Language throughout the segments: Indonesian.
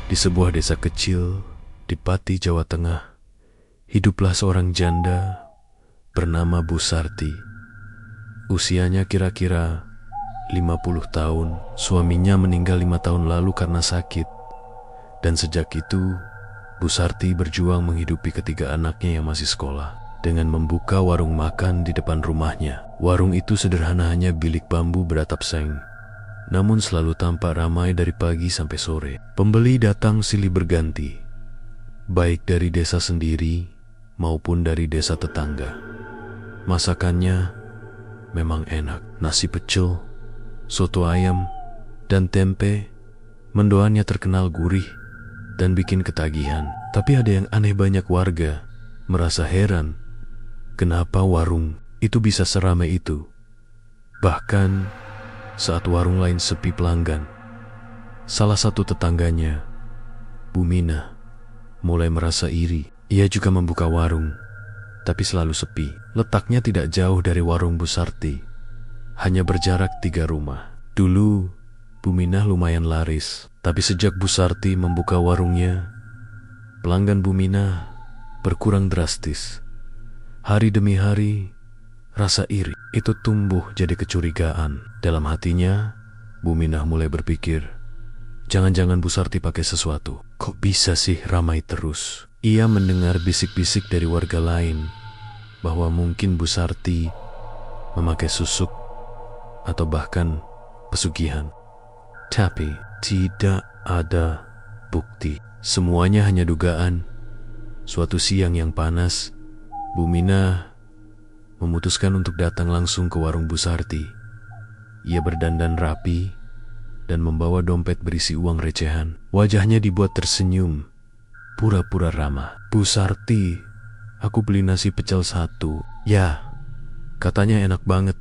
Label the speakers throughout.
Speaker 1: Di sebuah desa kecil di Pati, Jawa Tengah, hiduplah seorang janda bernama Bu Sarti. Usianya kira-kira 50 tahun. Suaminya meninggal 5 tahun lalu karena sakit. Dan sejak itu, Bu Sarti berjuang menghidupi ketiga anaknya yang masih sekolah dengan membuka warung makan di depan rumahnya. Warung itu sederhana, hanya bilik bambu beratap seng, namun selalu tampak ramai dari pagi sampai sore. Pembeli datang silih berganti, baik dari desa sendiri maupun dari desa tetangga. Masakannya memang enak. Nasi pecel, soto ayam, dan tempe mendoannya terkenal gurih dan bikin ketagihan. Tapi ada yang aneh, banyak warga merasa heran kenapa warung itu bisa seramai itu. Bahkan saat warung lain sepi pelanggan, salah satu tetangganya, Bu Mina, mulai merasa iri. Ia juga membuka warung, tapi selalu sepi. Letaknya tidak jauh dari warung Bu Sarti, hanya berjarak 3 rumah. Dulu Bu Mina lumayan laris, tapi sejak Bu Sarti membuka warungnya, pelanggan Bu Mina berkurang drastis. Hari demi hari, rasa iri itu tumbuh jadi kecurigaan. Dalam hatinya, Bu Minah mulai berpikir, jangan-jangan Bu Sarti pakai sesuatu. Kok bisa sih ramai terus? Ia mendengar bisik-bisik dari warga lain bahwa mungkin Bu Sarti memakai susuk atau bahkan pesugihan. Tapi tidak ada bukti. Semuanya hanya dugaan. Suatu siang yang panas, Bu Mina memutuskan untuk datang langsung ke warung Bu Sarti. Ia berdandan rapi dan membawa dompet berisi uang recehan. Wajahnya dibuat tersenyum, pura-pura ramah. Bu Sarti, aku beli nasi pecel 1. Ya, katanya enak banget,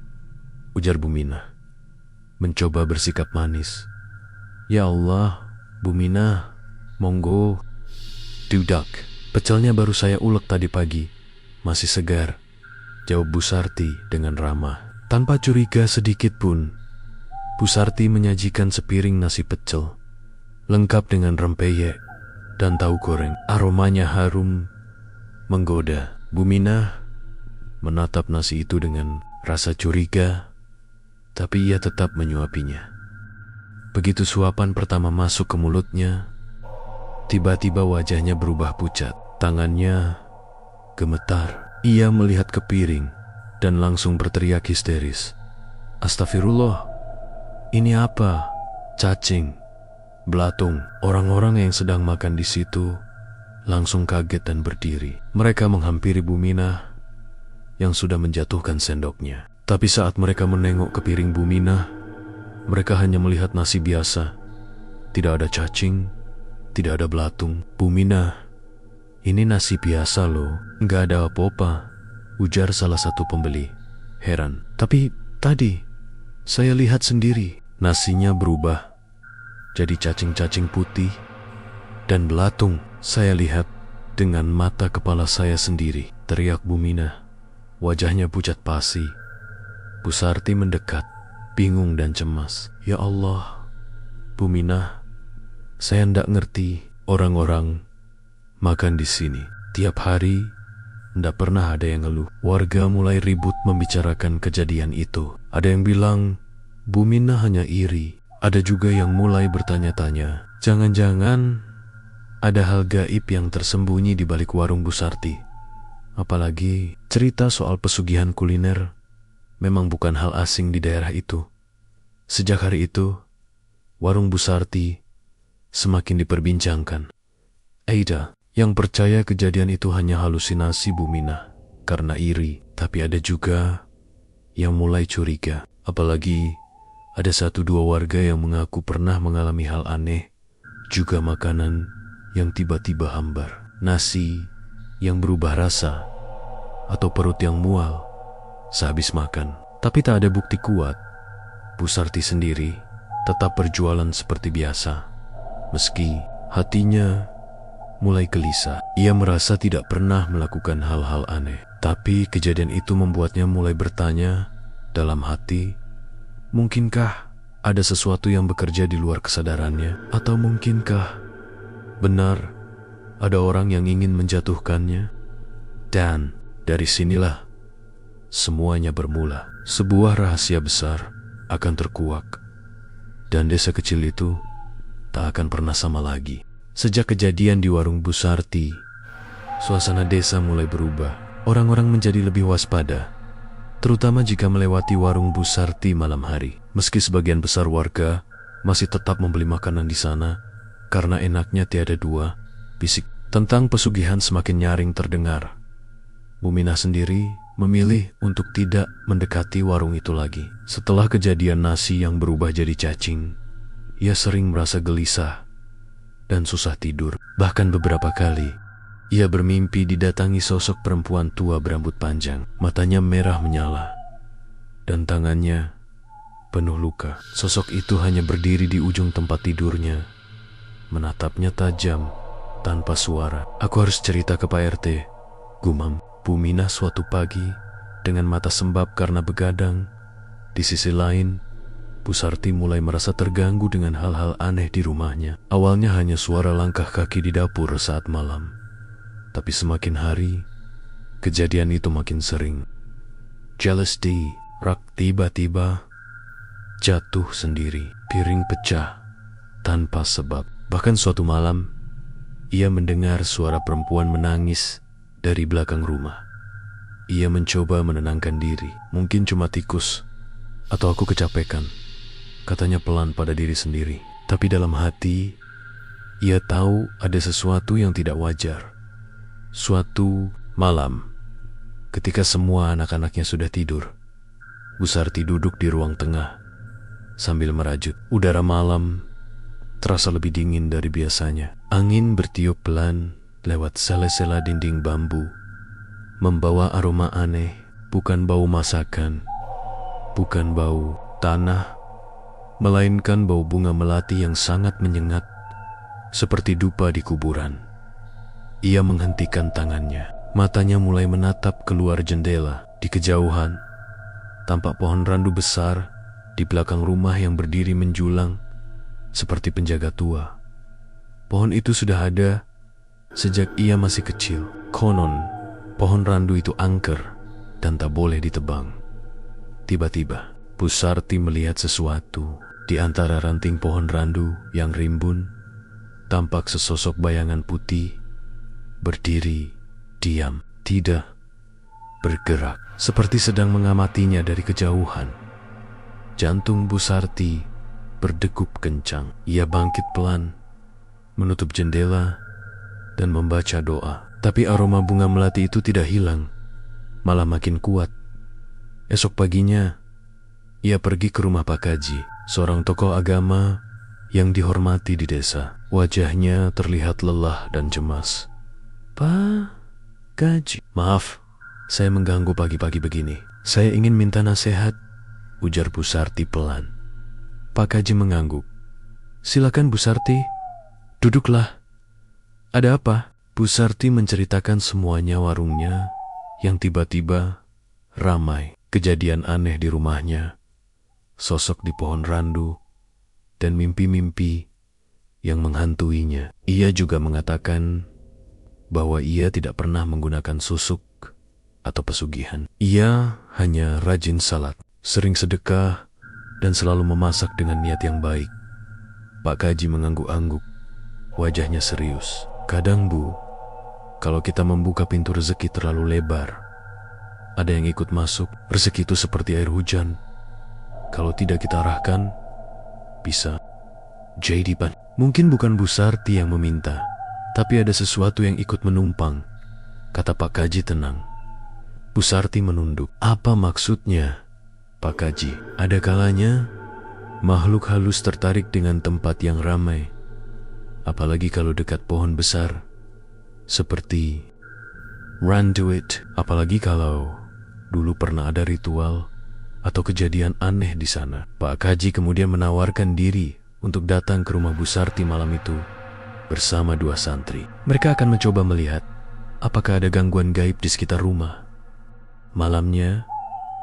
Speaker 1: ujar Bu Mina, mencoba bersikap manis. Ya Allah, Bu Mina, monggo. Dudak, pecelnya baru saya ulek tadi pagi, masih segar, jawab Bu Sarti dengan ramah. Tanpa curiga sedikit pun, Bu Sarti menyajikan sepiring nasi pecel, lengkap dengan rempeyek dan tahu goreng. Aromanya harum, menggoda. Bu Mina menatap nasi itu dengan rasa curiga, tapi ia tetap menyuapinya. Begitu suapan pertama masuk ke mulutnya, tiba-tiba wajahnya berubah pucat. Tangannya gemetar. Ia melihat ke piring dan langsung berteriak histeris. Astagfirullah, ini apa? Cacing, belatung. Orang-orang yang sedang makan di situ langsung kaget dan berdiri. Mereka menghampiri Bu Mina yang sudah menjatuhkan sendoknya. Tapi saat mereka menengok ke piring Bu Mina, mereka hanya melihat nasi biasa. Tidak ada cacing, tidak ada belatung. Bu Mina, ini nasi biasa loh, nggak ada apa-apa, ujar salah satu pembeli, heran. Tapi tadi saya lihat sendiri, nasinya berubah jadi cacing-cacing putih dan belatung. Saya lihat dengan mata kepala saya sendiri, teriak Bu Mina. Wajahnya pucat pasi. Bu Sarti mendekat, bingung dan cemas. Ya Allah, Bu Mina, saya ndak ngerti. Orang-orang makan di sini tiap hari, ndak pernah ada yang ngeluh. Warga mulai ribut membicarakan kejadian itu. Ada yang bilang Bu Mina hanya iri. Ada juga yang mulai bertanya-tanya, jangan-jangan ada hal gaib yang tersembunyi di balik warung Bu Sarti. Apalagi cerita soal pesugihan kuliner memang bukan hal asing di daerah itu. Sejak hari itu, warung Bu Sarti semakin diperbincangkan. Aida yang percaya kejadian itu hanya halusinasi Bu Mina karena iri, tapi ada juga yang mulai curiga. Apalagi ada 1-2 warga yang mengaku pernah mengalami hal aneh, juga makanan yang tiba-tiba hambar, nasi yang berubah rasa, atau perut yang mual sehabis makan. Tapi tak ada bukti kuat. Bu Sarti sendiri tetap berjualan seperti biasa, meski hatinya mulai gelisah. Ia merasa tidak pernah melakukan hal-hal aneh. Tapi kejadian itu membuatnya mulai bertanya dalam hati, mungkinkah ada sesuatu yang bekerja di luar kesadarannya? Atau mungkinkah Benar, ada orang yang ingin menjatuhkannya. Dan dari sinilah semuanya bermula. Sebuah rahasia besar akan terkuak. Dan desa kecil itu tak akan pernah sama lagi. Sejak kejadian di warung Bu Sarti, suasana desa mulai berubah. Orang-orang menjadi lebih waspada, terutama jika melewati warung Bu Sarti malam hari. Meski sebagian besar warga masih tetap membeli makanan di sana, karena enaknya tiada dua, bisik tentang pesugihan semakin nyaring terdengar. Muminah sendiri memilih untuk tidak mendekati warung itu lagi. Setelah kejadian nasi yang berubah jadi cacing, ia sering merasa gelisah dan susah tidur. Bahkan beberapa kali, ia bermimpi didatangi sosok perempuan tua berambut panjang. Matanya merah menyala, dan tangannya penuh luka. Sosok itu hanya berdiri di ujung tempat tidurnya, menatapnya tajam, tanpa suara. "Aku harus cerita ke Pak RT," gumam Bu Minah suatu pagi dengan mata sembab karena begadang. Di sisi lain, Bu Sarti mulai merasa terganggu dengan hal-hal aneh di rumahnya. Awalnya hanya suara langkah kaki di dapur saat malam, tapi semakin hari, kejadian itu makin sering. Jealous D, rak tiba-tiba jatuh sendiri, piring pecah tanpa sebab. Bahkan suatu malam, ia mendengar suara perempuan menangis dari belakang rumah. Ia mencoba menenangkan diri. "Mungkin cuma tikus, atau aku kecapekan," katanya pelan pada diri sendiri. Tapi dalam hati, ia tahu ada sesuatu yang tidak wajar. Suatu malam, ketika semua anak-anaknya sudah tidur, Bu Sarti duduk di ruang tengah sambil merajut. Udara malam terasa lebih dingin dari biasanya. Angin bertiup pelan lewat sela-sela dinding bambu, membawa aroma aneh. Bukan bau masakan, bukan bau tanah, melainkan bau bunga melati yang sangat menyengat, seperti dupa di kuburan. Ia menghentikan tangannya. Matanya mulai menatap keluar jendela. Di kejauhan, tampak pohon randu besar di belakang rumah yang berdiri menjulang seperti penjaga tua. Pohon itu sudah ada sejak ia masih kecil. Konon, pohon randu itu angker dan tak boleh ditebang. Tiba-tiba, Bu Sarti melihat sesuatu. Di antara ranting pohon randu yang rimbun, tampak sesosok bayangan putih berdiri diam, tidak bergerak, seperti sedang mengamatinya dari kejauhan. Jantung Bu Sarti berdegup kencang. Ia bangkit pelan, menutup jendela, dan membaca doa. Tapi aroma bunga melati itu tidak hilang, malah makin kuat. Esok paginya, ia pergi ke rumah Pak Kaji, seorang tokoh agama yang dihormati di desa. Wajahnya terlihat lelah dan cemas. "Pak Kaji, maaf, saya mengganggu pagi-pagi begini. Saya ingin minta nasihat," ujar Bu Sarti pelan. Pak Kaji mengangguk. "Silakan Bu Sarti, duduklah. Ada apa?" Bu Sarti menceritakan semuanya warungnya yang tiba-tiba ramai. Kejadian aneh di rumahnya, sosok di pohon randu, dan mimpi-mimpi yang menghantuinya. Ia juga mengatakan bahwa ia tidak pernah menggunakan susuk atau pesugihan. Ia hanya rajin salat, sering sedekah, dan selalu memasak dengan niat yang baik. Pak Kaji mengangguk-angguk, wajahnya serius. "Kadang Bu, kalau kita membuka pintu rezeki terlalu lebar, ada yang ikut masuk. Rezeki itu seperti air hujan. Kalau tidak kita arahkan, bisa jadi ban." "Mungkin bukan Bu Sarti yang meminta, tapi ada sesuatu yang ikut menumpang," kata Pak Kaji tenang. Bu Sarti menunduk. "Apa maksudnya, Pak Kaji?" "Ada kalanya, makhluk halus tertarik dengan tempat yang ramai, apalagi kalau dekat pohon besar, seperti Randuit. Apalagi kalau dulu pernah ada ritual atau kejadian aneh di sana." Pak Kaji kemudian menawarkan diri untuk datang ke rumah Bu Sarti malam itu bersama 2 santri. Mereka akan mencoba melihat apakah ada gangguan gaib di sekitar rumah. Malamnya,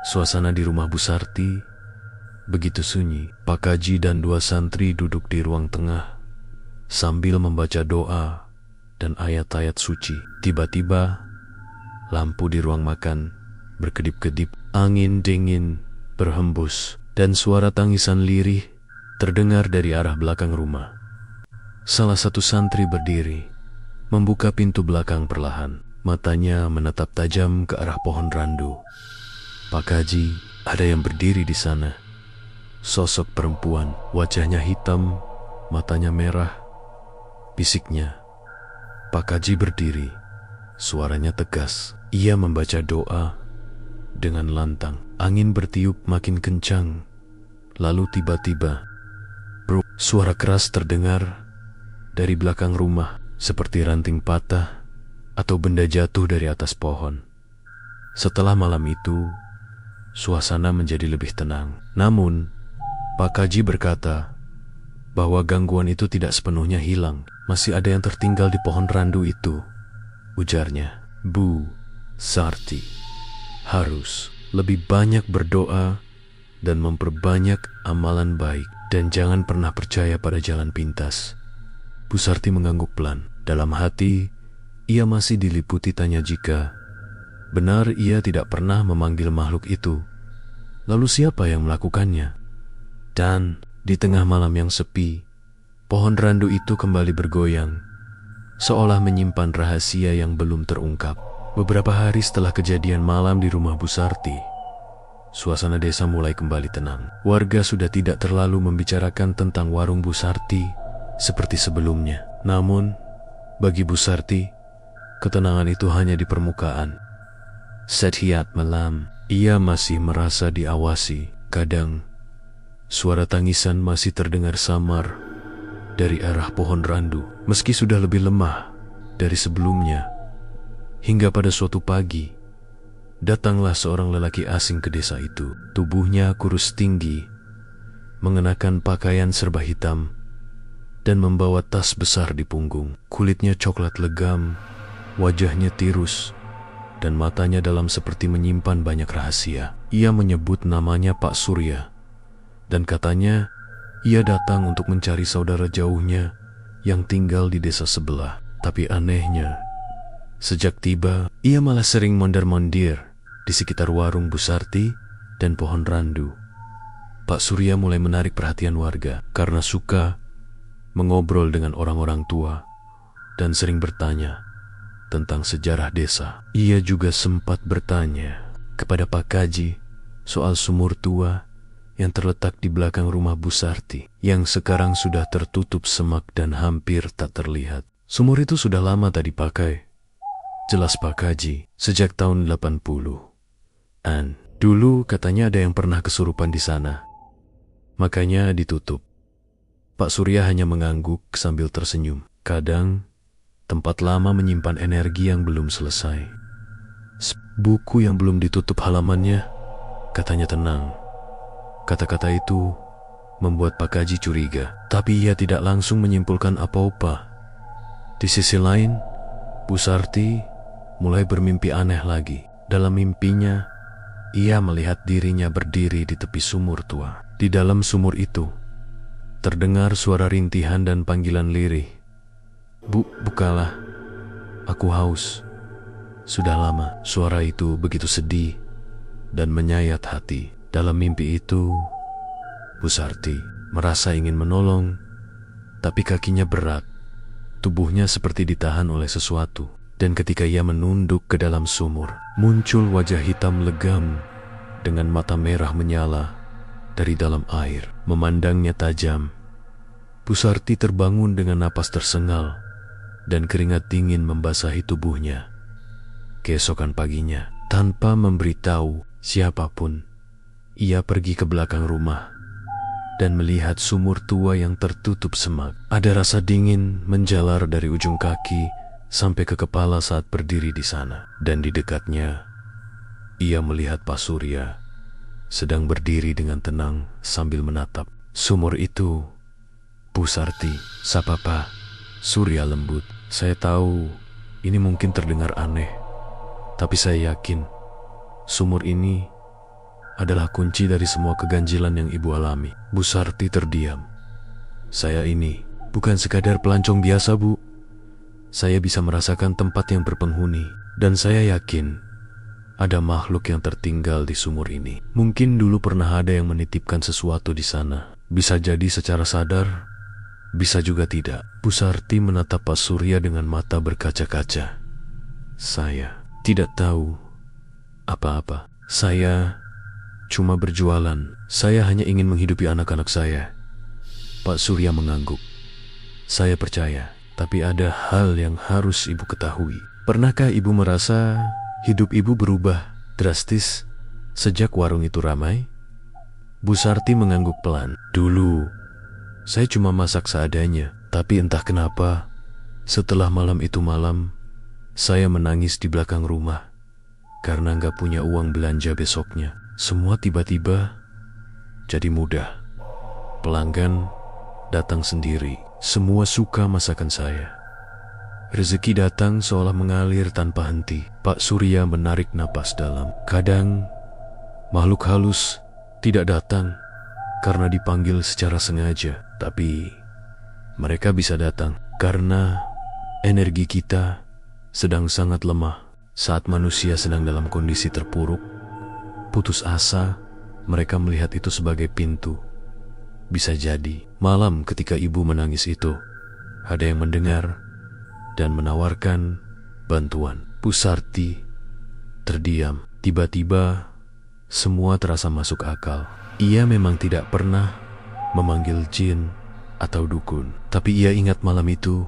Speaker 1: suasana di rumah Bu Sarti begitu sunyi. Pak Kaji dan 2 santri duduk di ruang tengah sambil membaca doa dan ayat-ayat suci. Tiba-tiba, lampu di ruang makan berkedip-kedip, angin dingin berhembus, dan suara tangisan lirih terdengar dari arah belakang rumah. Salah satu santri berdiri, membuka pintu belakang perlahan. Matanya menatap tajam ke arah pohon randu. Pak Kaji, ada yang berdiri di sana. Sosok perempuan, wajahnya hitam, matanya merah. Bisiknya, Pak Kaji berdiri, suaranya tegas. Ia membaca doa dengan lantang. Angin bertiup makin kencang. Lalu tiba-tiba, suara keras terdengar dari belakang rumah, seperti ranting patah atau benda jatuh dari atas pohon. Setelah malam itu, suasana menjadi lebih tenang. Namun, Pak Kaji berkata bahwa gangguan itu tidak sepenuhnya hilang. Masih ada yang tertinggal di pohon randu itu. Ujarnya, Bu Sarti harus lebih banyak berdoa dan memperbanyak amalan baik, dan jangan pernah percaya pada jalan pintas. Bu Sarti mengangguk pelan. Dalam hati, ia masih diliputi tanya jika benar ia tidak pernah memanggil makhluk itu. Lalu siapa yang melakukannya? Dan di tengah malam yang sepi, pohon randu itu kembali bergoyang, seolah menyimpan rahasia yang belum terungkap. Beberapa hari setelah kejadian malam di rumah Bu Sarti, suasana desa mulai kembali tenang. Warga sudah tidak terlalu membicarakan tentang warung Bu Sarti seperti sebelumnya. Namun, bagi Bu Sarti, ketenangan itu hanya di permukaan. Setiap malam, ia masih merasa diawasi. Kadang, suara tangisan masih terdengar samar dari arah pohon randu, meski sudah lebih lemah dari sebelumnya. Hingga pada suatu pagi, datanglah seorang lelaki asing ke desa itu. Tubuhnya kurus tinggi, mengenakan pakaian serba hitam, dan membawa tas besar di punggung. Kulitnya coklat legam, wajahnya tirus, dan matanya dalam seperti menyimpan banyak rahasia. Ia menyebut namanya Pak Surya, dan katanya ia datang untuk mencari saudara jauhnya yang tinggal di desa sebelah. Tapi anehnya, sejak tiba, ia malah sering mondar-mandir di sekitar warung Bu Sarti dan pohon randu. Pak Surya mulai menarik perhatian warga karena suka mengobrol dengan orang-orang tua dan sering bertanya tentang sejarah desa. Ia juga sempat bertanya kepada Pak Kaji soal sumur tua yang terletak di belakang rumah Bu Sarti, yang sekarang sudah tertutup semak dan hampir tak terlihat. Sumur itu sudah lama tak dipakai, jelas Pak Kaji, sejak tahun 80-an. Dulu katanya ada yang pernah kesurupan di sana, makanya ditutup. Pak Surya hanya mengangguk sambil tersenyum. Kadang, tempat lama menyimpan energi yang belum selesai. Buku yang belum ditutup halamannya, katanya tenang. Kata-kata itu membuat Pak Kaji curiga, tapi ia tidak langsung menyimpulkan apa-apa. Di sisi lain, Bu Sarti mulai bermimpi aneh lagi. Dalam mimpinya, ia melihat dirinya berdiri di tepi sumur tua. Di dalam sumur itu, terdengar suara rintihan dan panggilan lirih. Bu, bukalah, aku haus. Sudah lama. Suara itu begitu sedih dan menyayat hati. Dalam mimpi itu, Bu Sarti merasa ingin menolong, tapi kakinya berat. Tubuhnya seperti ditahan oleh sesuatu. Dan ketika ia menunduk ke dalam sumur, muncul wajah hitam legam dengan mata merah menyala dari dalam air, memandangnya tajam. Bu Sarti terbangun dengan napas tersengal dan keringat dingin membasahi tubuhnya. Keesokan paginya, tanpa memberitahu siapapun, ia pergi ke belakang rumah dan melihat sumur tua yang tertutup semak. Ada rasa dingin menjalar dari ujung kaki sampai ke kepala saat berdiri di sana. Dan di dekatnya, ia melihat Pak Surya sedang berdiri dengan tenang sambil menatap sumur itu. Bu Sarti, sapa Pak. Surya lembut. Saya tahu ini mungkin terdengar aneh, tapi saya yakin sumur ini adalah kunci dari semua keganjilan yang Ibu alami. Bu Sarti terdiam. Saya ini Bukan sekadar pelancong biasa, Bu. Saya bisa merasakan tempat yang berpenghuni, dan saya yakin ada makhluk yang tertinggal di sumur ini. Mungkin dulu pernah ada yang menitipkan sesuatu di sana. Bisa jadi secara sadar, bisa juga tidak. Bu Sarti menatap Pak Surya dengan mata berkaca-kaca. Saya tidak tahu apa-apa. Saya cuma berjualan. Saya hanya ingin menghidupi anak-anak saya. Pak Surya mengangguk. Saya percaya, tapi ada hal yang harus Ibu ketahui. Pernahkah Ibu merasa hidup Ibu berubah drastis sejak warung itu ramai? Bu Sarti mengangguk pelan. Dulu, saya cuma masak seadanya. Tapi entah kenapa, setelah malam itu malam, saya menangis di belakang rumah. Karena nggak punya uang belanja besoknya. Semua tiba-tiba jadi mudah. Pelanggan datang sendiri. Semua suka masakan saya. Rezeki datang seolah mengalir tanpa henti. Pak Surya menarik napas dalam. Kadang makhluk halus tidak datang karena dipanggil secara sengaja. Tapi mereka bisa datang karena energi kita sedang sangat lemah. Saat manusia sedang dalam kondisi terpuruk, putus asa, mereka melihat itu sebagai pintu. Bisa jadi malam ketika Ibu menangis itu, ada yang mendengar dan menawarkan bantuan. Bu Sarti terdiam. Tiba-tiba semua terasa masuk akal. Ia memang tidak pernah memanggil jin atau dukun. Tapi ia ingat malam itu,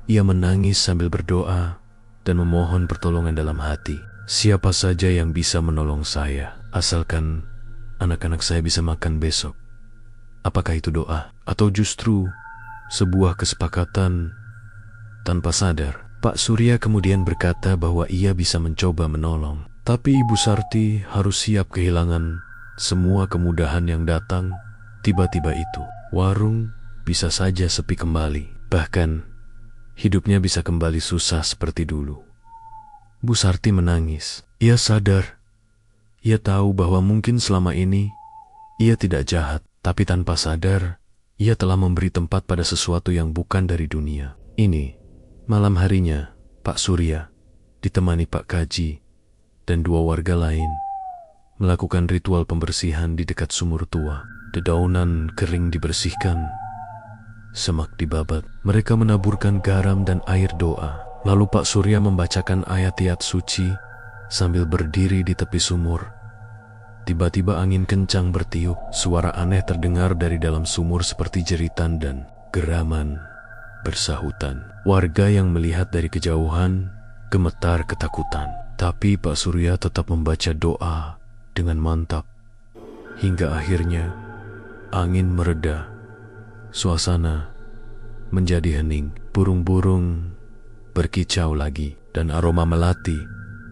Speaker 1: ia menangis sambil berdoa dan memohon pertolongan dalam hati. Siapa saja yang bisa menolong saya, asalkan anak-anak saya bisa makan besok. Apakah itu doa? Atau justru sebuah kesepakatan tanpa sadar? Pak Surya kemudian berkata bahwa ia bisa mencoba menolong. Tapi Ibu Sarti harus siap kehilangan semua kemudahan yang datang tiba-tiba itu. Warung bisa saja sepi kembali. Bahkan hidupnya bisa kembali susah seperti dulu. Bu Sarti menangis. Ia sadar. Ia tahu bahwa mungkin selama ini ia tidak jahat. Tapi tanpa sadar, ia telah memberi tempat pada sesuatu yang bukan dari dunia. Ini, malam harinya, Pak Surya ditemani Pak Kaji dan 2 warga lain melakukan ritual pembersihan di dekat sumur tua. Dedaunan kering dibersihkan, semak dibabat. Mereka menaburkan garam dan air doa. Lalu Pak Surya membacakan ayat-ayat suci sambil berdiri di tepi sumur. Tiba-tiba angin kencang bertiup. Suara aneh terdengar dari dalam sumur seperti jeritan dan geraman bersahutan. Warga yang melihat dari kejauhan gemetar ketakutan. Tapi Pak Surya tetap membaca doa dengan mantap. Hingga akhirnya angin mereda. Suasana menjadi hening. Burung-burung berkicau lagi. Dan aroma melati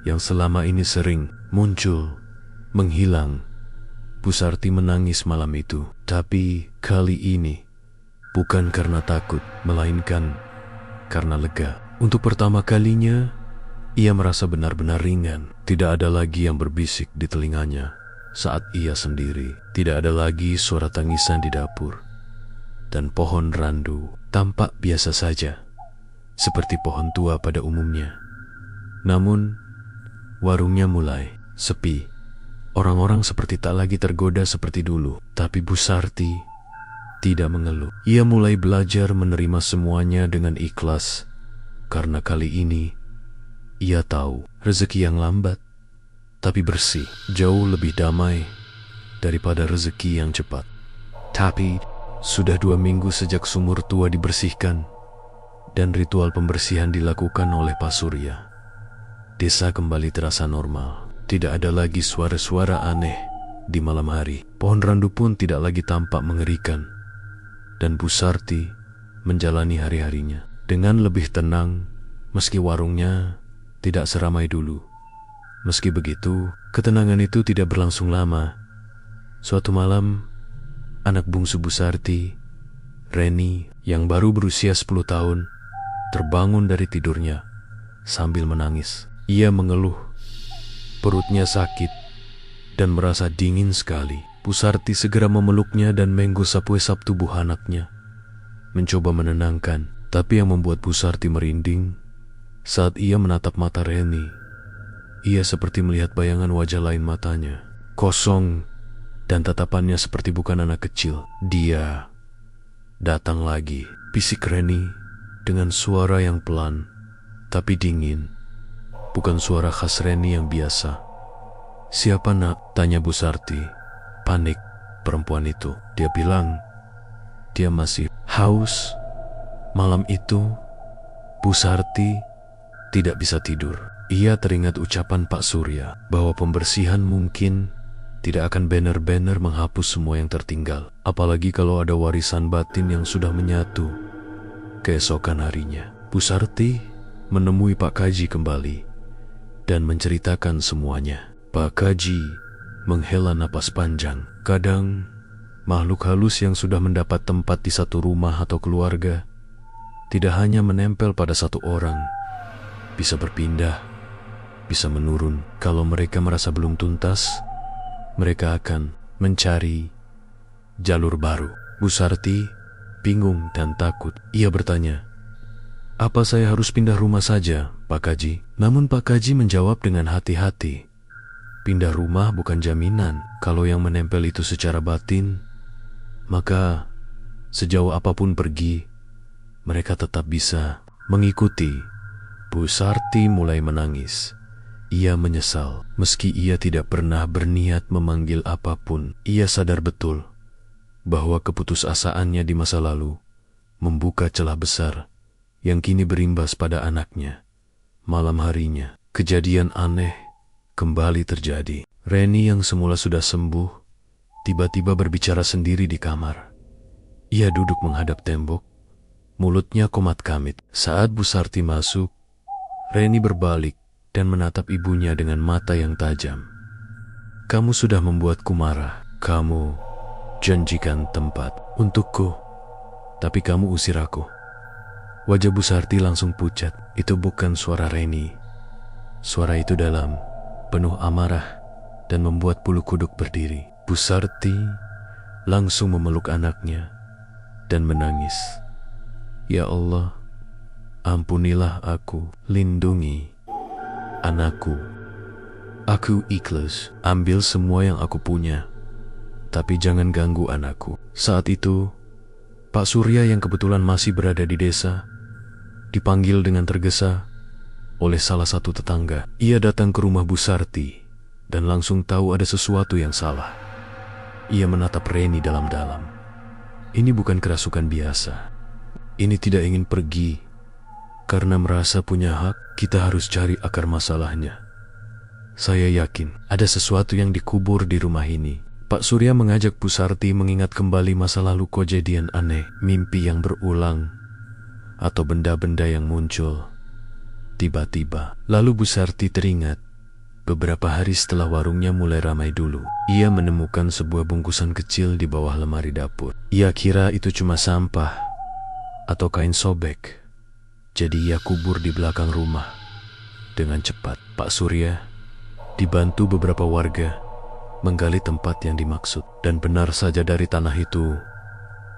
Speaker 1: yang selama ini sering muncul menghilang. Bu Sarti menangis malam itu. Tapi kali ini bukan karena takut, melainkan karena lega. Untuk pertama kalinya, ia merasa benar-benar ringan. Tidak ada lagi yang berbisik di telinganya saat ia sendiri. Tidak ada lagi suara tangisan di dapur. Dan pohon randu tampak biasa saja, seperti pohon tua pada umumnya. Namun, warungnya mulai sepi. Orang-orang seperti tak lagi tergoda seperti dulu. Tapi Bu Sarti tidak mengeluh. Ia mulai belajar menerima semuanya dengan ikhlas. Karena kali ini, ia tahu rezeki yang lambat, tapi bersih, jauh lebih damai daripada rezeki yang cepat. Tapi, sudah 2 minggu sejak sumur tua dibersihkan, dan ritual pembersihan dilakukan oleh Pak Surya. Desa kembali terasa normal. Tidak ada lagi suara-suara aneh di malam hari. Pohon randu pun tidak lagi tampak mengerikan. Dan Bu Sarti menjalani hari-harinya dengan lebih tenang, meski warungnya tidak seramai dulu. Meski begitu, ketenangan itu tidak berlangsung lama. Suatu malam, anak bungsu Bu Sarti, Reni, yang baru berusia 10 tahun, terbangun dari tidurnya sambil menangis. Ia mengeluh. Perutnya sakit dan merasa dingin sekali. Bu Sarti segera memeluknya dan menggosap-gosap tubuh anaknya. mencoba menenangkan. Tapi yang membuat Bu Sarti merinding saat ia menatap mata Reni. Ia seperti melihat bayangan wajah lain matanya. Kosong dan tatapannya seperti bukan anak kecil. Dia datang lagi, bisik Reni dengan suara yang pelan tapi dingin. Bukan suara khas Reni yang biasa. "Siapa nak?" tanya Bu Sarti. Panik perempuan itu. Dia bilang dia masih haus. Malam itu Bu Sarti tidak bisa tidur. Ia teringat ucapan Pak Surya bahwa pembersihan mungkin tidak akan benar-benar menghapus semua yang tertinggal. Apalagi kalau ada warisan batin yang sudah menyatu. Keesokan harinya, Bu Sarti menemui Pak Kaji kembali dan menceritakan semuanya. Pak Kaji menghela napas panjang. Kadang, makhluk halus yang sudah mendapat tempat di satu rumah atau keluarga tidak hanya menempel pada satu orang, bisa berpindah, bisa menurun. Kalau mereka merasa belum tuntas, mereka akan mencari jalur baru. Bu Sarti bingung dan takut. Ia bertanya, "Apa saya harus pindah rumah saja, Pak Kaji?" Namun Pak Kaji menjawab dengan hati-hati, "Pindah rumah bukan jaminan. Kalau yang menempel itu secara batin, maka sejauh apapun pergi, mereka tetap bisa mengikuti." Bu Sarti mulai menangis. Ia menyesal, meski ia tidak pernah berniat memanggil apapun. Ia sadar betul bahwa keputusasaannya di masa lalu membuka celah besar yang kini berimbas pada anaknya. Malam harinya, kejadian aneh kembali terjadi. Reni yang semula sudah sembuh, tiba-tiba berbicara sendiri di kamar. Ia duduk menghadap tembok, mulutnya komat kamit. Saat Bu Sarti masuk, Reni berbalik dan menatap ibunya dengan mata yang tajam. "Kamu sudah membuatku marah. Kamu janjikan tempat untukku, tapi kamu usir aku." Wajah Bu Sarti langsung pucat. Itu bukan suara Reni. Suara itu dalam, penuh amarah, dan membuat bulu kuduk berdiri. Bu Sarti langsung memeluk anaknya dan menangis. "Ya Allah, ampunilah aku, lindungi anakku. Aku ikhlas, ambil semua yang aku punya, tapi jangan ganggu anakku." Saat itu, Pak Surya yang kebetulan masih berada di desa, dipanggil dengan tergesa oleh salah satu tetangga. Ia datang ke rumah Bu Sarti dan langsung tahu ada sesuatu yang salah. Ia menatap Reni dalam-dalam. Ini bukan kerasukan biasa. Ini tidak ingin pergi karena merasa punya hak. Kita harus cari akar masalahnya. Saya yakin ada sesuatu yang dikubur di rumah ini. Pak Surya mengajak Bu Sarti mengingat kembali masa lalu kejadian aneh, mimpi yang berulang, atau benda-benda yang muncul tiba-tiba. Lalu Bu Sarti teringat beberapa hari setelah warungnya mulai ramai dulu. Ia menemukan sebuah bungkusan kecil di bawah lemari dapur. Ia kira itu cuma sampah atau kain sobek. Jadi ia kubur di belakang rumah. Dengan cepat, Pak Surya dibantu beberapa warga menggali tempat yang dimaksud. Dan benar saja dari tanah itu,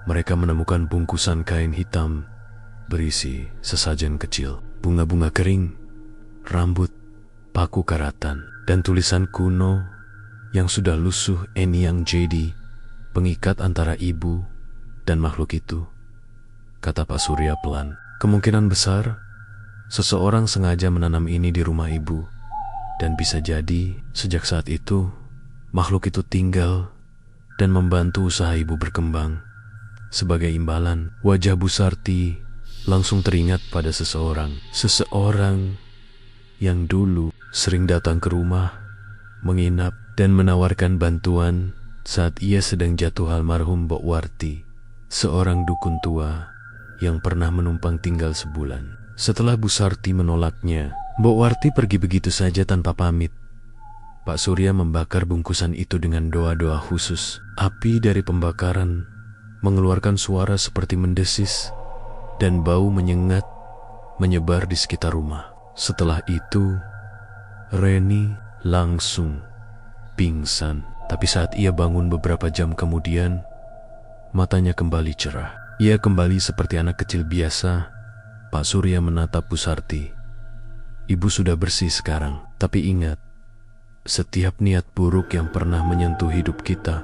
Speaker 1: mereka menemukan bungkusan kain hitam berisi sesajen kecil, bunga-bunga kering, rambut, paku karatan, dan tulisan kuno yang sudah lusuh. Ini yang jadi pengikat antara ibu dan makhluk itu, kata Pak Surya pelan. Kemungkinan besar seseorang sengaja menanam ini di rumah ibu, dan bisa jadi sejak saat itu makhluk itu tinggal dan membantu usaha ibu berkembang. Sebagai imbalan, wajah Bu Sarti langsung teringat pada seseorang yang dulu sering datang ke rumah, menginap, dan menawarkan bantuan saat ia sedang jatuh. Almarhum Mbok Warti, seorang dukun tua yang pernah menumpang tinggal sebulan. Setelah Bu Sarti menolaknya, Mbok Warti pergi begitu saja tanpa pamit. Pak Surya membakar bungkusan itu dengan doa-doa khusus. Api dari pembakaran mengeluarkan suara seperti mendesis, dan bau menyengat menyebar di sekitar rumah. Setelah itu, Reni langsung pingsan. Tapi saat ia bangun beberapa jam kemudian, matanya kembali cerah. Ia kembali seperti anak kecil biasa. Pak Surya menatap Bu Sarti. Ibu sudah bersih sekarang, tapi ingat, setiap niat buruk yang pernah menyentuh hidup kita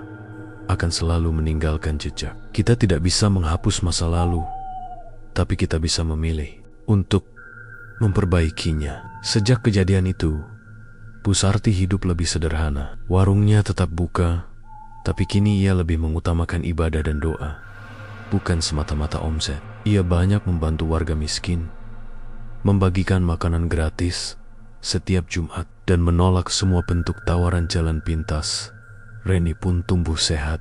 Speaker 1: akan selalu meninggalkan jejak. Kita tidak bisa menghapus masa lalu, tapi kita bisa memilih untuk memperbaikinya. Sejak kejadian itu, Bu Sarti hidup lebih sederhana. Warungnya tetap buka, tapi kini ia lebih mengutamakan ibadah dan doa, bukan semata-mata omset. Ia banyak membantu warga miskin, membagikan makanan gratis setiap Jumat, dan menolak semua bentuk tawaran jalan pintas. Reni pun tumbuh sehat.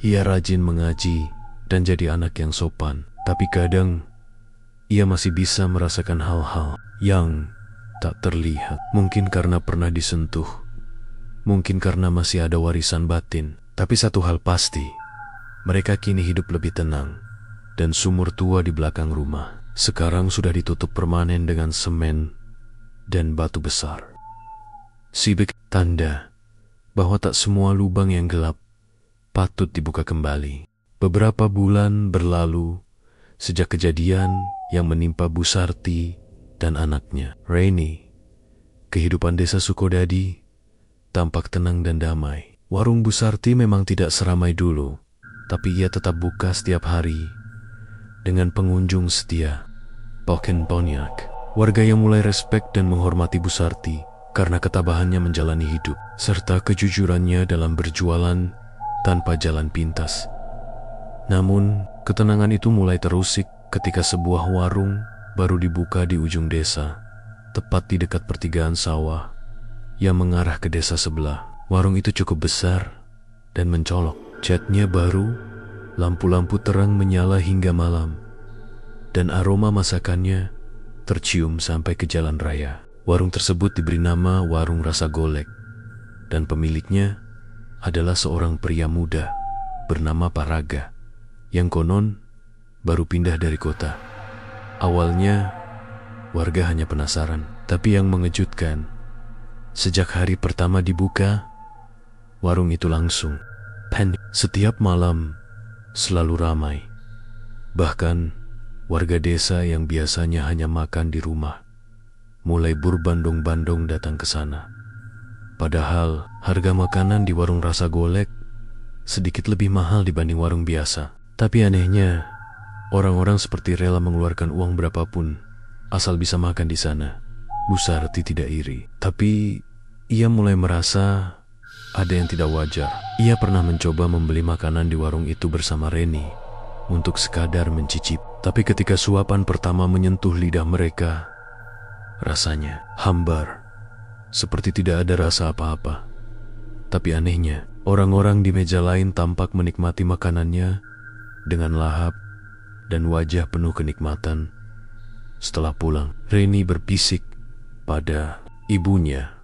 Speaker 1: Ia rajin mengaji dan jadi anak yang sopan. Tapi kadang, ia masih bisa merasakan hal-hal yang tak terlihat. Mungkin karena pernah disentuh, mungkin karena masih ada warisan batin. Tapi satu hal pasti, mereka kini hidup lebih tenang. Dan sumur tua di belakang rumah sekarang sudah ditutup permanen dengan semen dan batu besar. Sebagai tanda bahwa tak semua lubang yang gelap patut dibuka kembali. Beberapa bulan berlalu sejak kejadian yang menimpa Bu Sarti dan anaknya, Reni. Kehidupan desa Sukodadi tampak tenang dan damai. Warung Bu Sarti memang tidak seramai dulu, tapi ia tetap buka setiap hari dengan pengunjung setia. Poken Ponyak, warga yang mulai respek dan menghormati Bu Sarti karena ketabahannya menjalani hidup, serta kejujurannya dalam berjualan tanpa jalan pintas. Namun, ketenangan itu mulai terusik ketika sebuah warung baru dibuka di ujung desa, tepat di dekat pertigaan sawah yang mengarah ke desa sebelah. Warung itu cukup besar dan mencolok. Catnya baru, lampu-lampu terang menyala hingga malam, dan aroma masakannya tercium sampai ke jalan raya. Warung tersebut diberi nama Warung Rasa Golek, dan pemiliknya adalah seorang pria muda bernama Paraga, yang konon baru pindah dari kota. Awalnya, warga hanya penasaran, tapi yang mengejutkan, sejak hari pertama dibuka, warung itu langsung panik. Setiap malam selalu ramai. Bahkan warga desa yang biasanya hanya makan di rumah mulai berbondong-bondong datang ke sana. Padahal harga makanan di warung Rasa Golek sedikit lebih mahal dibanding warung biasa. Tapi anehnya, orang-orang seperti rela mengeluarkan uang berapapun asal bisa makan di sana. Bu Sarti tidak iri, tapi ia mulai merasa ada yang tidak wajar. Ia pernah mencoba membeli makanan di warung itu bersama Reni untuk sekadar mencicip. Tapi ketika suapan pertama menyentuh lidah mereka, rasanya hambar, seperti tidak ada rasa apa-apa. Tapi anehnya, orang-orang di meja lain tampak menikmati makanannya dengan lahap dan wajah penuh kenikmatan. Setelah pulang, Reni berbisik pada ibunya,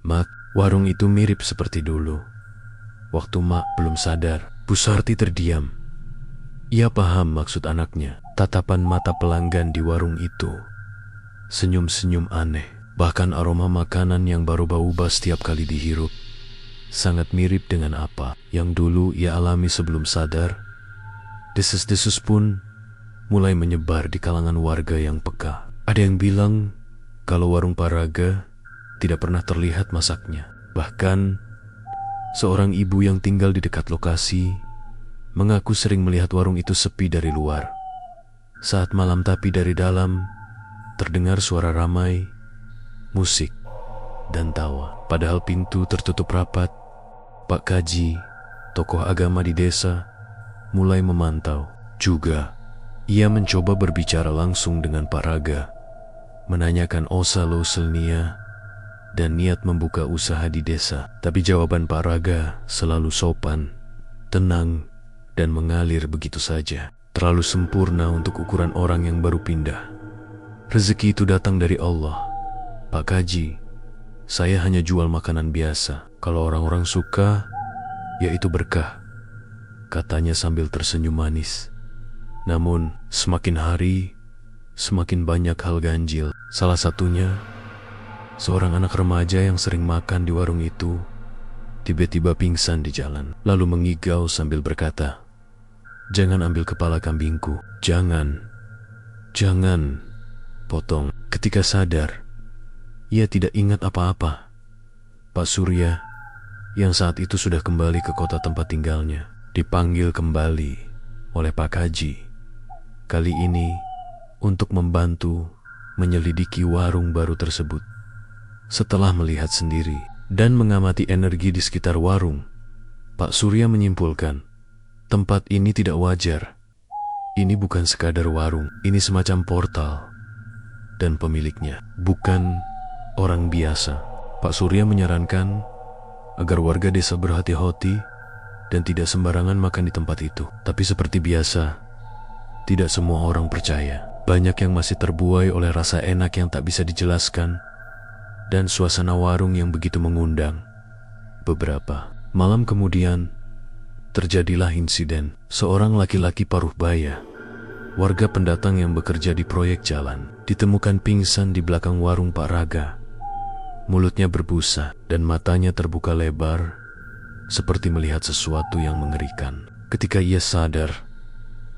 Speaker 1: "Mak, warung itu mirip seperti dulu." Waktu Mak belum sadar, Bu Sarti terdiam. Ia paham maksud anaknya. Tatapan mata pelanggan di warung itu, senyum-senyum aneh, bahkan aroma makanan yang baru berubah setiap kali dihirup, sangat mirip dengan apa yang dulu ia alami sebelum sadar. Desas-desus pun mulai menyebar di kalangan warga yang peka. Ada yang bilang kalau warung Paraga tidak pernah terlihat masaknya. Bahkan seorang ibu yang tinggal di dekat lokasi mengaku sering melihat warung itu sepi dari luar. Saat malam tapi dari dalam terdengar suara ramai, musik, dan tawa. Padahal pintu tertutup rapat, Pak Kaji, tokoh agama di desa, mulai memantau. Juga, ia mencoba berbicara langsung dengan Pak Raga, menanyakan asal-usulnya dan niat membuka usaha di desa. Tapi jawaban Pak Raga selalu sopan, tenang, dan mengalir begitu saja. Terlalu sempurna untuk ukuran orang yang baru pindah. Rezeki itu datang dari Allah. Pak Kaji, saya hanya jual makanan biasa. Kalau orang-orang suka, ya itu berkah, katanya sambil tersenyum manis. Namun, semakin hari, semakin banyak hal ganjil. Salah satunya, seorang anak remaja yang sering makan di warung itu tiba-tiba pingsan di jalan, lalu mengigau sambil berkata, Jangan ambil kepala kambingku. Jangan. Jangan. Potong. Ketika sadar, ia tidak ingat apa-apa. Pak Surya, yang saat itu sudah kembali ke kota tempat tinggalnya, dipanggil kembali oleh Pak Kaji. Kali ini untuk membantu menyelidiki warung baru tersebut. Setelah melihat sendiri dan mengamati energi di sekitar warung, Pak Surya menyimpulkan, tempat ini tidak wajar. Ini bukan sekadar warung, ini semacam portal. Dan pemiliknya bukan orang biasa. Pak Surya menyarankan agar warga desa berhati-hati dan tidak sembarangan makan di tempat itu. Tapi seperti biasa, tidak semua orang percaya. Banyak yang masih terbuai oleh rasa enak yang tak bisa dijelaskan dan suasana warung yang begitu mengundang. Beberapa malam kemudian, terjadilah insiden. Seorang laki-laki paruh baya, warga pendatang yang bekerja di proyek jalan, ditemukan pingsan di belakang warung Pak Raga. Mulutnya berbusa dan matanya terbuka lebar, seperti melihat sesuatu yang mengerikan. Ketika ia sadar,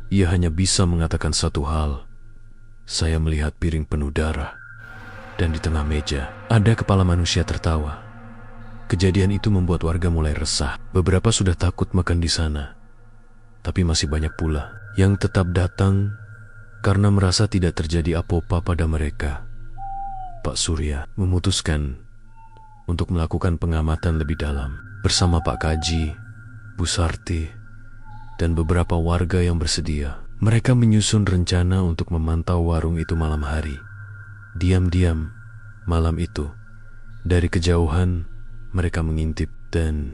Speaker 1: ia hanya bisa mengatakan satu hal. Saya melihat piring penuh darah, dan di tengah meja ada kepala manusia tertawa. Kejadian itu membuat warga mulai resah. Beberapa sudah takut makan di sana, tapi masih banyak pula yang tetap datang karena merasa tidak terjadi apa-apa pada mereka. Pak Surya memutuskan untuk melakukan pengamatan lebih dalam bersama Pak Kaji, Bu Sarti, dan beberapa warga yang bersedia. Mereka menyusun rencana untuk memantau warung itu malam hari. Diam-diam malam itu, dari kejauhan mereka mengintip dan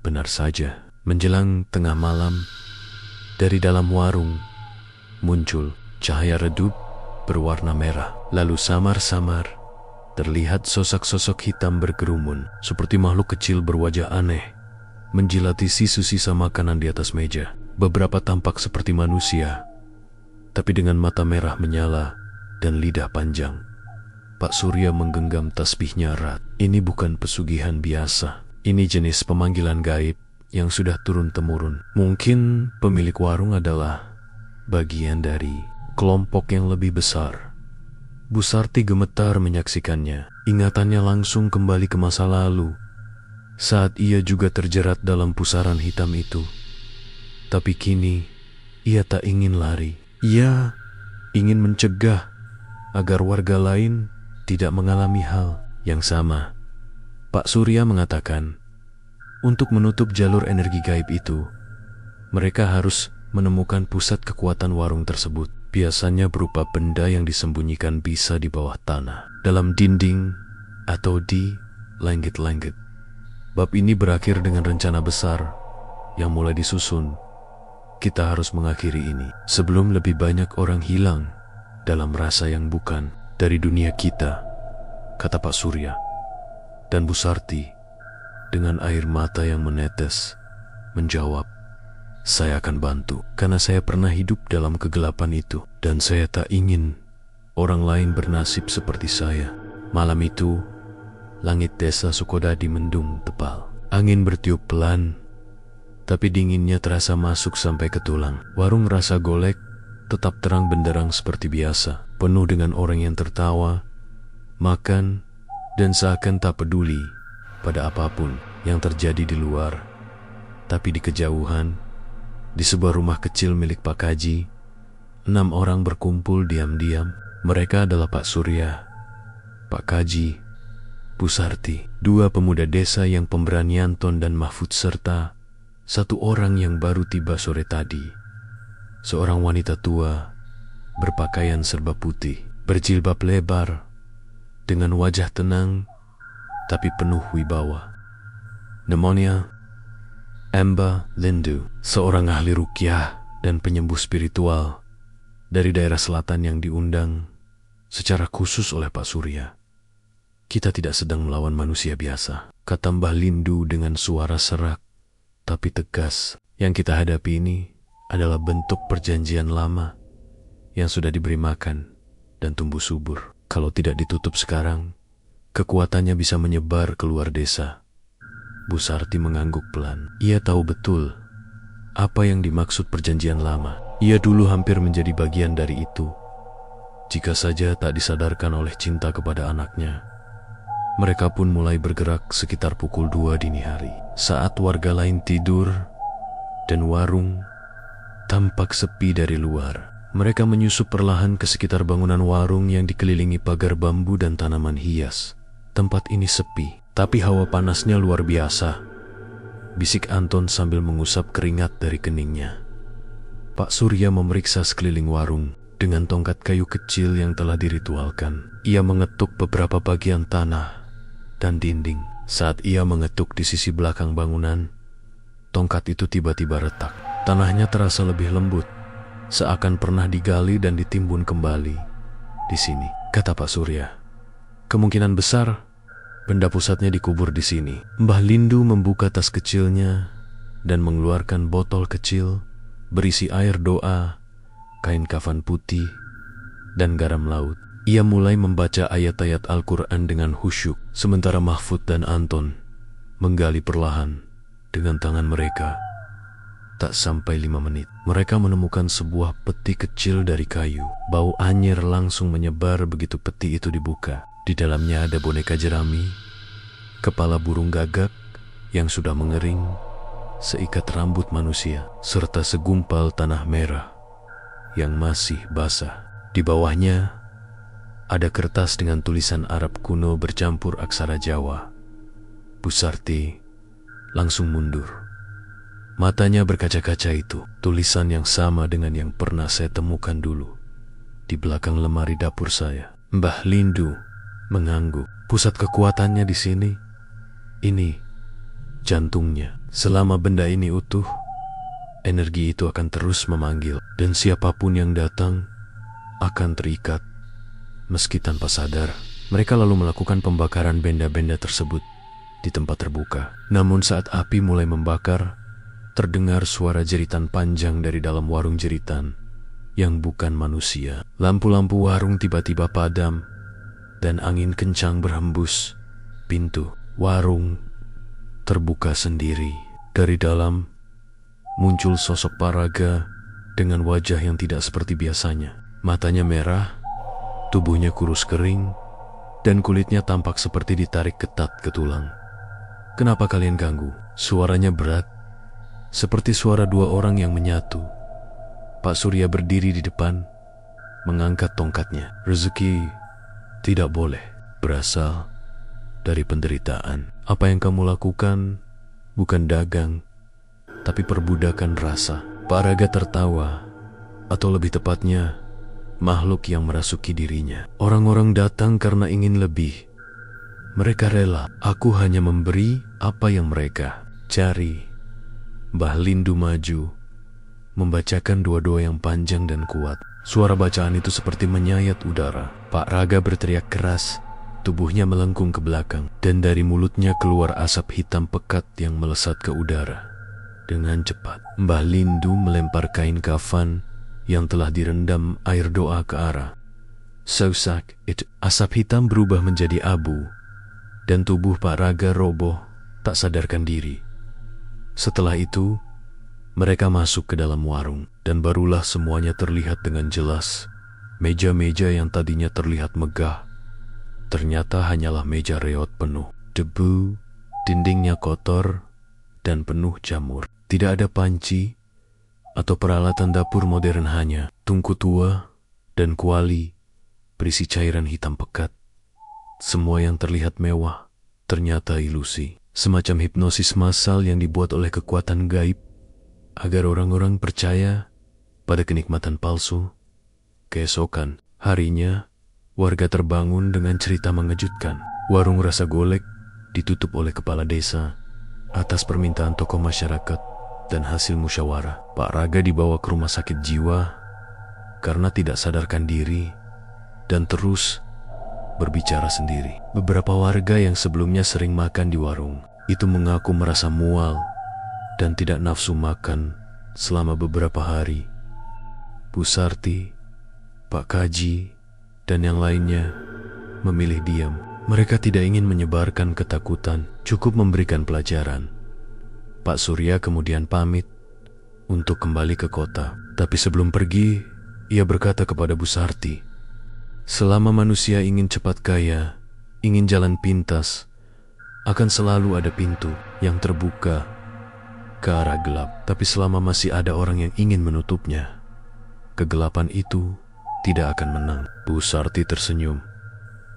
Speaker 1: benar saja, menjelang tengah malam, dari dalam warung muncul cahaya redup berwarna merah. Lalu samar-samar terlihat sosok-sosok hitam berkerumun seperti makhluk kecil berwajah aneh, menjilati sisa-sisa makanan di atas meja. Beberapa tampak seperti manusia, tapi dengan mata merah menyala dan lidah panjang. Pak Surya menggenggam tasbihnya erat. Ini bukan pesugihan biasa. Ini jenis pemanggilan gaib yang sudah turun-temurun. Mungkin pemilik warung adalah bagian dari kelompok yang lebih besar. Bu Sarti gemetar menyaksikannya. Ingatannya langsung kembali ke masa lalu, saat ia juga terjerat dalam pusaran hitam itu. Tapi kini, ia tak ingin lari. Ia ingin mencegah agar warga lain tidak mengalami hal yang sama. Pak Surya mengatakan, untuk menutup jalur energi gaib itu, mereka harus menemukan pusat kekuatan warung tersebut. Biasanya berupa benda yang disembunyikan bisa di bawah tanah, dalam dinding, atau di langit-langit. Bab ini berakhir dengan rencana besar yang mulai disusun. Kita harus mengakhiri ini sebelum lebih banyak orang hilang dalam rasa yang bukan dari dunia kita, kata Pak Surya. Dan Bu Sarti dengan air mata yang menetes menjawab, saya akan bantu karena saya pernah hidup dalam kegelapan itu dan saya tak ingin orang lain bernasib seperti saya. Malam itu, langit desa Sukodadi mendung tebal. Angin bertiup pelan, tapi dinginnya terasa masuk sampai ke tulang. Warung rasa golek tetap terang benderang seperti biasa, penuh dengan orang yang tertawa, makan, dan seakan tak peduli pada apapun yang terjadi di luar. Tapi di kejauhan, di sebuah rumah kecil milik Pak Kaji, 6 orang berkumpul diam-diam. Mereka adalah Pak Surya, Pak Kaji, Bu Sarti, 2 pemuda desa yang pemberani Anton dan Mahfud, serta 1 orang yang baru tiba sore tadi. Seorang wanita tua berpakaian serba putih, berjilbab lebar, dengan wajah tenang tapi penuh wibawa. Namanya Amba Lindu, seorang ahli ruqyah dan penyembuh spiritual dari daerah selatan yang diundang secara khusus oleh Pak Surya. Kita tidak sedang melawan manusia biasa, kata Mbah Lindu dengan suara serak tapi tegas. Yang kita hadapi ini adalah bentuk perjanjian lama yang sudah diberi makan dan tumbuh subur. Kalau tidak ditutup sekarang, kekuatannya bisa menyebar keluar desa. Bu Sarti mengangguk pelan. Ia tahu betul apa yang dimaksud perjanjian lama. Ia dulu hampir menjadi bagian dari itu, jika saja tak disadarkan oleh cinta kepada anaknya. Mereka pun mulai bergerak sekitar pukul 2 dini hari, saat warga lain tidur dan warung tampak sepi dari luar. Mereka menyusup perlahan ke sekitar bangunan warung yang dikelilingi pagar bambu dan tanaman hias. Tempat ini sepi, tapi hawa panasnya luar biasa, bisik Anton sambil mengusap keringat dari keningnya. Pak Surya memeriksa sekeliling warung dengan tongkat kayu kecil yang telah diritualkan. Ia mengetuk beberapa bagian tanah dan dinding. Saat ia mengetuk di sisi belakang bangunan, tongkat itu tiba-tiba retak. Tanahnya terasa lebih lembut, seakan pernah digali dan ditimbun kembali. Di sini, kata Pak Surya, kemungkinan besar benda pusatnya dikubur di sini. Mbah Lindu membuka tas kecilnya dan mengeluarkan botol kecil berisi air doa, kain kafan putih, dan garam laut. Ia mulai membaca ayat-ayat Al-Quran dengan khusyuk, sementara Mahfud dan Anton menggali perlahan dengan tangan mereka. Tak sampai 5 menit, mereka menemukan sebuah peti kecil dari kayu. Bau anyir langsung menyebar begitu peti itu dibuka. Di dalamnya ada boneka jerami, kepala burung gagak yang sudah mengering, seikat rambut manusia, serta segumpal tanah merah yang masih basah. Di bawahnya ada kertas dengan tulisan Arab kuno bercampur aksara Jawa. Bu Sarti langsung mundur. Matanya berkaca-kaca itu, tulisan yang sama dengan yang pernah saya temukan dulu di belakang lemari dapur saya. Mbah Lindu mengangguk. Pusat kekuatannya di sini. Ini jantungnya. Selama benda ini utuh, energi itu akan terus memanggil, dan siapapun yang datang akan terikat, meski tanpa sadar. Mereka lalu melakukan pembakaran benda-benda tersebut di tempat terbuka. Namun saat api mulai membakar, terdengar suara jeritan panjang dari dalam warung jeritan yang bukan manusia. Lampu-lampu warung tiba-tiba padam dan angin kencang berhembus. Pintu warung terbuka sendiri. Dari dalam muncul sosok Pak Raga dengan wajah yang tidak seperti biasanya. Matanya merah, tubuhnya kurus kering, dan kulitnya tampak seperti ditarik ketat ke tulang. Kenapa kalian ganggu? Suaranya berat, seperti suara 2 orang yang menyatu. Pak Surya berdiri di depan, mengangkat tongkatnya. Rezeki tidak boleh berasal dari penderitaan. Apa yang kamu lakukan bukan dagang, tapi perbudakan rasa. Pak Raga tertawa, atau lebih tepatnya, makhluk yang merasuki dirinya. Orang-orang datang karena ingin lebih. Mereka rela. Aku hanya memberi apa yang mereka cari. Mbah Lindu maju, membacakan doa-doa yang panjang dan kuat. Suara bacaan itu seperti menyayat udara. Pak Raga berteriak keras, tubuhnya melengkung ke belakang, dan dari mulutnya keluar asap hitam pekat yang melesat ke udara. Dengan cepat, Mbah Lindu melempar kain kafan yang telah direndam air doa ke arah sausak itu. Asap hitam berubah menjadi abu, dan tubuh Pak Raga roboh tak sadarkan diri. Setelah itu, mereka masuk ke dalam warung, dan barulah semuanya terlihat dengan jelas. Meja-meja yang tadinya terlihat megah, ternyata hanyalah meja reot penuh debu, dindingnya kotor, dan penuh jamur. Tidak ada panci atau peralatan dapur modern, hanya tungku tua dan kuali berisi cairan hitam pekat. Semua yang terlihat mewah ternyata ilusi, semacam hipnosis massal yang dibuat oleh kekuatan gaib agar orang-orang percaya pada kenikmatan palsu. Keesokan harinya, warga terbangun dengan cerita mengejutkan. Warung rasa golek ditutup oleh kepala desa atas permintaan tokoh masyarakat dan hasil musyawarah. Pak Raga dibawa ke rumah sakit jiwa karena tidak sadarkan diri dan terus berbicara sendiri. Beberapa warga yang sebelumnya sering makan di warung itu mengaku merasa mual dan tidak nafsu makan selama beberapa hari. Bu Sarti, Pak Kaji, dan yang lainnya memilih diam. Mereka tidak ingin menyebarkan ketakutan, cukup memberikan pelajaran. Pak Surya kemudian pamit untuk kembali ke kota. Tapi sebelum pergi, ia berkata kepada Bu Sarti, selama manusia ingin cepat kaya, ingin jalan pintas, akan selalu ada pintu yang terbuka ke arah gelap. Tapi selama masih ada orang yang ingin menutupnya, kegelapan itu tidak akan menang. Bu Sarti tersenyum,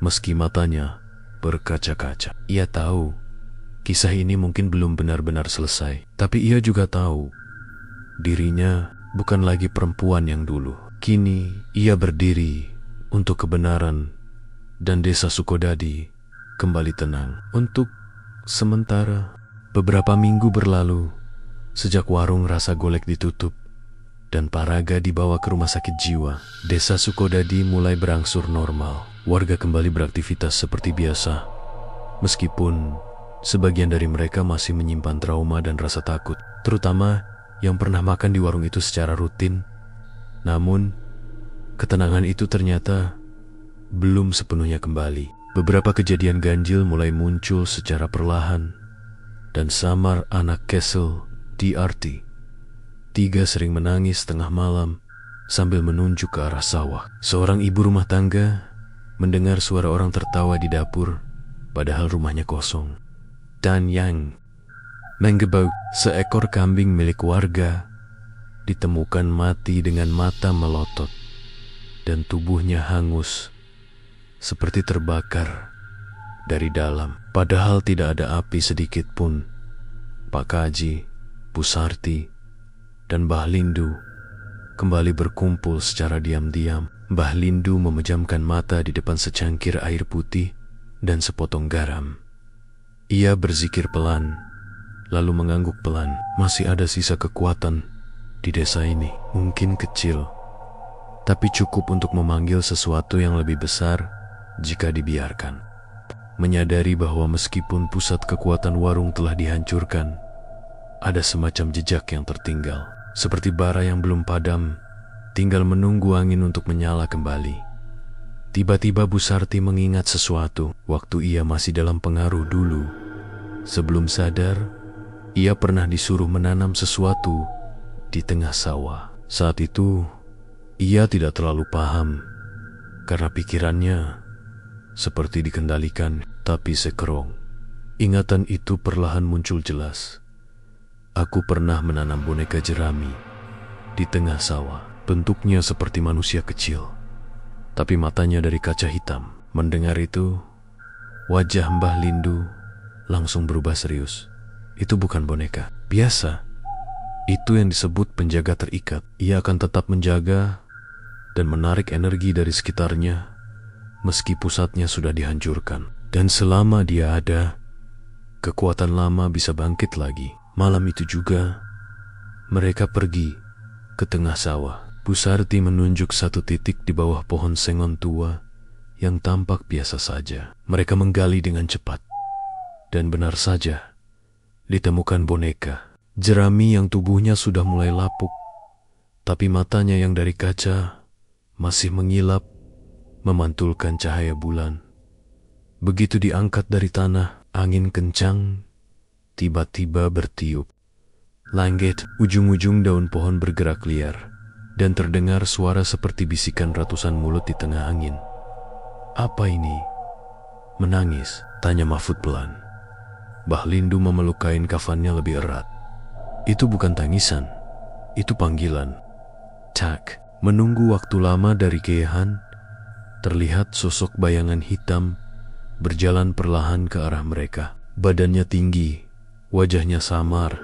Speaker 1: meski matanya berkaca-kaca. Ia tahu kisah ini mungkin belum benar-benar selesai, tapi ia juga tahu dirinya bukan lagi perempuan yang dulu. Kini ia berdiri untuk kebenaran dan desa Sukodadi kembali tenang. Untuk sementara, beberapa minggu berlalu sejak warung rasa golek ditutup dan Paraga dibawa ke rumah sakit jiwa. Desa Sukodadi mulai berangsur normal. Warga kembali beraktivitas seperti biasa, meskipun sebagian dari mereka masih menyimpan trauma dan rasa takut, terutama yang pernah makan di warung itu secara rutin. Namun, ketenangan itu ternyata belum sepenuhnya kembali. Beberapa kejadian ganjil mulai muncul secara perlahan, dan samar anak Kessel, DRT, 3 sering menangis tengah malam sambil menunjuk ke arah sawah. Seorang ibu rumah tangga mendengar suara orang tertawa di dapur, padahal rumahnya kosong. Dan yang menggebau, seekor kambing milik warga, ditemukan mati dengan mata melotot dan tubuhnya hangus seperti terbakar dari dalam. Padahal tidak ada api sedikit pun. Pak Kaji, Bu Sarti, dan Mbah Lindu kembali berkumpul secara diam-diam. Mbah Lindu memejamkan mata di depan secangkir air putih dan sepotong garam. Ia berzikir pelan, lalu mengangguk pelan. Masih ada sisa kekuatan di desa ini, mungkin kecil, tapi cukup untuk memanggil sesuatu yang lebih besar jika dibiarkan. Menyadari bahwa meskipun pusat kekuatan warung telah dihancurkan, ada semacam jejak yang tertinggal, seperti bara yang belum padam, tinggal menunggu angin untuk menyala kembali. Tiba-tiba Bu Sarti mengingat sesuatu waktu ia masih dalam pengaruh dulu. Sebelum sadar, ia pernah disuruh menanam sesuatu di tengah sawah. Saat itu, ia tidak terlalu paham, karena pikirannya seperti dikendalikan, tapi sekerong ingatan itu perlahan muncul jelas. Aku pernah menanam boneka jerami di tengah sawah. Bentuknya seperti manusia kecil, tapi matanya dari kaca hitam. Mendengar itu, wajah Mbah Lindu langsung berubah serius. Itu bukan boneka biasa. Itu yang disebut penjaga terikat. Ia akan tetap menjaga dan menarik energi dari sekitarnya meski pusatnya sudah dihancurkan. Dan selama dia ada, kekuatan lama bisa bangkit lagi. Malam itu juga, mereka pergi ke tengah sawah. Bu Sarti menunjuk satu titik di bawah pohon sengon tua yang tampak biasa saja. Mereka menggali dengan cepat, dan benar saja, ditemukan boneka jerami yang tubuhnya sudah mulai lapuk, tapi matanya yang dari kaca masih mengilap, memantulkan cahaya bulan. Begitu diangkat dari tanah, angin kencang tiba-tiba bertiup. Langit, ujung-ujung daun pohon bergerak liar, dan terdengar suara seperti bisikan ratusan mulut di tengah angin. Apa ini? Menangis? Tanya Mahfud pelan. Mbah Lindu memeluk kain kafannya lebih erat. Itu bukan tangisan, itu panggilan. Tak, menunggu waktu lama dari Kehan, terlihat sosok bayangan hitam berjalan perlahan ke arah mereka. Badannya tinggi, wajahnya samar,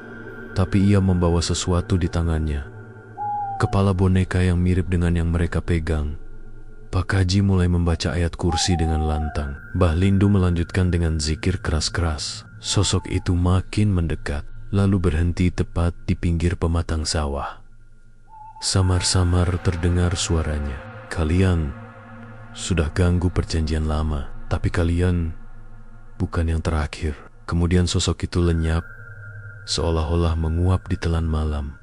Speaker 1: tapi ia membawa sesuatu di tangannya. Kepala boneka yang mirip dengan yang mereka pegang. Pak Haji mulai membaca ayat kursi dengan lantang. Mbah Lindu melanjutkan dengan zikir keras-keras. Sosok itu makin mendekat, lalu berhenti tepat di pinggir pematang sawah. Samar-samar terdengar suaranya. Kalian sudah ganggu perjanjian lama, tapi kalian bukan yang terakhir. Kemudian sosok itu lenyap, seolah-olah menguap di telan malam.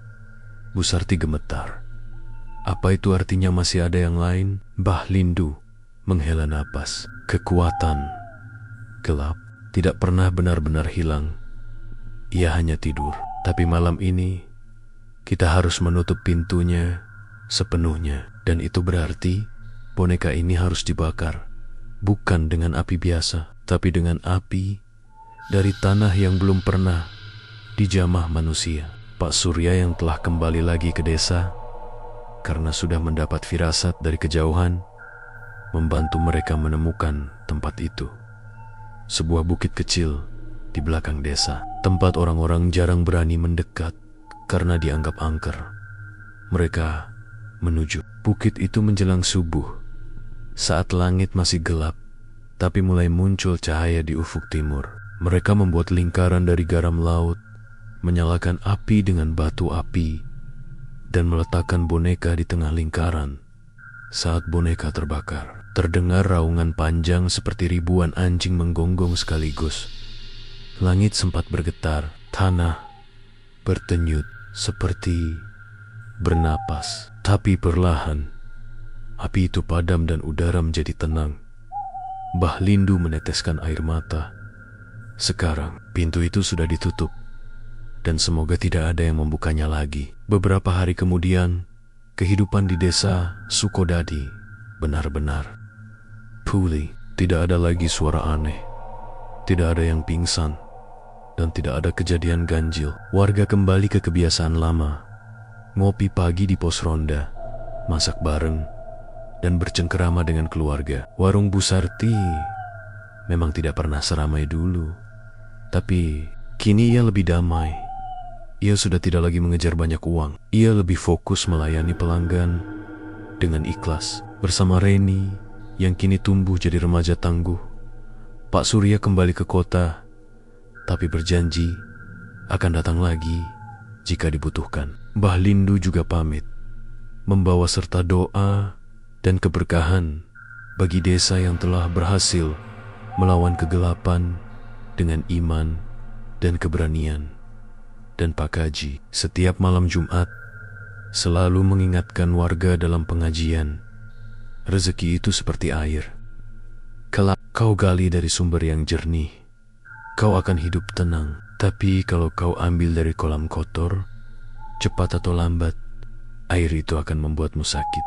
Speaker 1: Bu Sarti gemetar. Apa itu artinya masih ada yang lain? Mbah Lindu menghela napas. Kekuatan gelap tidak pernah benar-benar hilang. Ia hanya tidur. Tapi malam ini, Kita harus menutup pintunya sepenuhnya. Dan itu berarti boneka ini harus dibakar. Bukan dengan api biasa, tapi dengan api dari tanah yang belum pernah dijamah manusia. Pak Surya yang telah kembali lagi ke desa karena sudah mendapat firasat dari kejauhan, membantu mereka menemukan tempat itu. Sebuah bukit kecil di belakang desa, tempat orang-orang jarang berani mendekat karena dianggap angker. Mereka menuju bukit itu menjelang subuh, saat langit masih gelap, tapi mulai muncul cahaya di ufuk timur. Mereka membuat lingkaran dari garam laut, menyalakan api dengan batu api, dan meletakkan boneka di tengah lingkaran. Saat boneka terbakar, terdengar raungan panjang seperti ribuan anjing menggonggong sekaligus. Langit sempat bergetar, tanah berdenyut seperti bernapas. Tapi perlahan, api itu padam dan udara menjadi tenang. Mbah Lindu meneteskan air mata. Sekarang, pintu itu sudah ditutup, dan semoga tidak ada yang membukanya lagi. Beberapa hari kemudian, kehidupan di desa Sukodadi benar-benar pulih. Tidak ada lagi suara aneh, tidak ada yang pingsan, dan tidak ada kejadian ganjil. Warga kembali ke kebiasaan lama, ngopi pagi di pos ronda, masak bareng, dan bercengkerama dengan keluarga. Warung Bu Sarti memang tidak pernah seramai dulu, tapi kini ia lebih damai. Ia sudah tidak lagi mengejar banyak uang. Ia lebih fokus melayani pelanggan dengan ikhlas. Bersama Reni yang kini tumbuh jadi remaja tangguh, Pak Surya kembali ke kota, tapi berjanji akan datang lagi jika dibutuhkan. Mbah Lindu juga pamit, membawa serta doa dan keberkahan bagi desa yang telah berhasil melawan kegelapan dengan iman dan keberanian. Dan Pak Kaji setiap malam Jumat selalu mengingatkan warga dalam pengajian, rezeki itu seperti air. Kalau kau gali dari sumber yang jernih, kau akan hidup tenang. Tapi kalau kau ambil dari kolam kotor, cepat atau lambat, air itu akan membuatmu sakit.